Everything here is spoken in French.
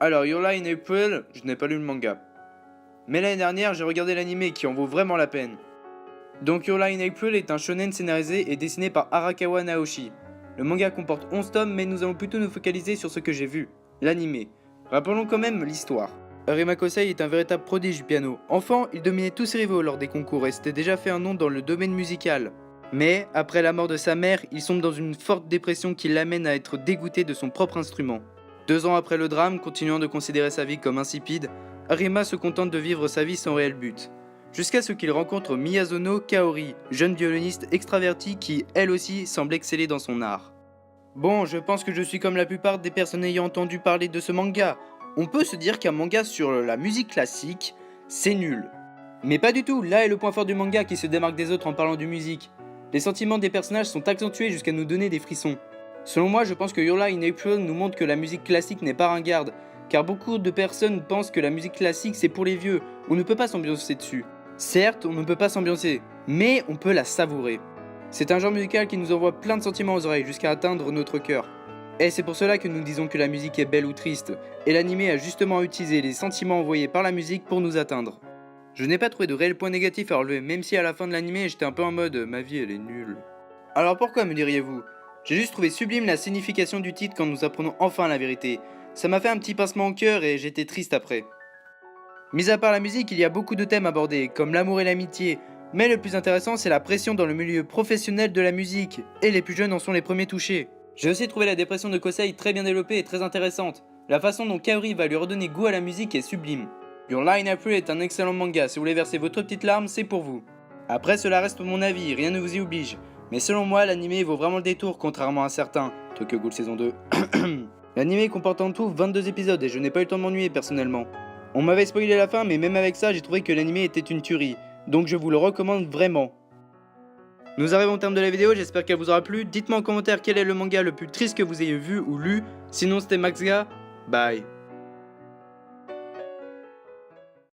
Alors, Your Lie in April, je n'ai pas lu le manga. Mais l'année dernière, j'ai regardé l'anime qui en vaut vraiment la peine. Donc Your Lie in April est un shonen scénarisé et dessiné par Arakawa Naoshi. Le manga comporte 11 tomes, mais nous allons plutôt nous focaliser sur ce que j'ai vu, l'anime. Rappelons quand même l'histoire. Arima Kosei est un véritable prodige du piano. Enfant, il dominait tous ses rivaux lors des concours et s'était déjà fait un nom dans le domaine musical. Mais, après la mort de sa mère, il sombre dans une forte dépression qui l'amène à être dégoûté de son propre instrument. 2 ans après le drame, continuant de considérer sa vie comme insipide, Arima se contente de vivre sa vie sans réel but. Jusqu'à ce qu'il rencontre Miyazono Kaori, jeune violoniste extravertie qui, elle aussi, semble exceller dans son art. Bon, je pense que je suis comme la plupart des personnes ayant entendu parler de ce manga. On peut se dire qu'un manga sur la musique classique, c'est nul. Mais pas du tout, là est le point fort du manga qui se démarque des autres en parlant de musique. Les sentiments des personnages sont accentués jusqu'à nous donner des frissons. Selon moi, je pense que Your Lie in April nous montre que la musique classique n'est pas ringarde, car beaucoup de personnes pensent que la musique classique c'est pour les vieux, on ne peut pas s'ambiancer dessus. Certes, on ne peut pas s'ambiancer, mais on peut la savourer. C'est un genre musical qui nous envoie plein de sentiments aux oreilles jusqu'à atteindre notre cœur. Et c'est pour cela que nous disons que la musique est belle ou triste, et l'anime a justement utilisé les sentiments envoyés par la musique pour nous atteindre. Je n'ai pas trouvé de réels points négatifs à relever, même si à la fin de l'anime j'étais un peu en mode « ma vie elle est nulle ». Alors pourquoi me diriez-vous? J'ai juste trouvé sublime la signification du titre quand nous apprenons enfin la vérité. Ça m'a fait un petit pincement au cœur et j'étais triste après. Mis à part la musique, il y a beaucoup de thèmes abordés, comme l'amour et l'amitié, mais le plus intéressant c'est la pression dans le milieu professionnel de la musique, et les plus jeunes en sont les premiers touchés. J'ai aussi trouvé la dépression de Kosei très bien développée et très intéressante. La façon dont Kaori va lui redonner goût à la musique est sublime. Your Lie in April est un excellent manga, si vous voulez verser votre petite larme, c'est pour vous. Après cela reste mon avis, rien ne vous y oblige. Mais selon moi, l'anime vaut vraiment le détour, contrairement à certains. Tokyo Ghoul saison 2. L'anime comporte en tout 22 épisodes et je n'ai pas eu le temps de m'ennuyer personnellement. On m'avait spoilé la fin, mais même avec ça, j'ai trouvé que l'anime était une tuerie. Donc je vous le recommande vraiment. Nous arrivons au terme de la vidéo, j'espère qu'elle vous aura plu. Dites-moi en commentaire quel est le manga le plus triste que vous ayez vu ou lu. Sinon c'était Maxga. Bye.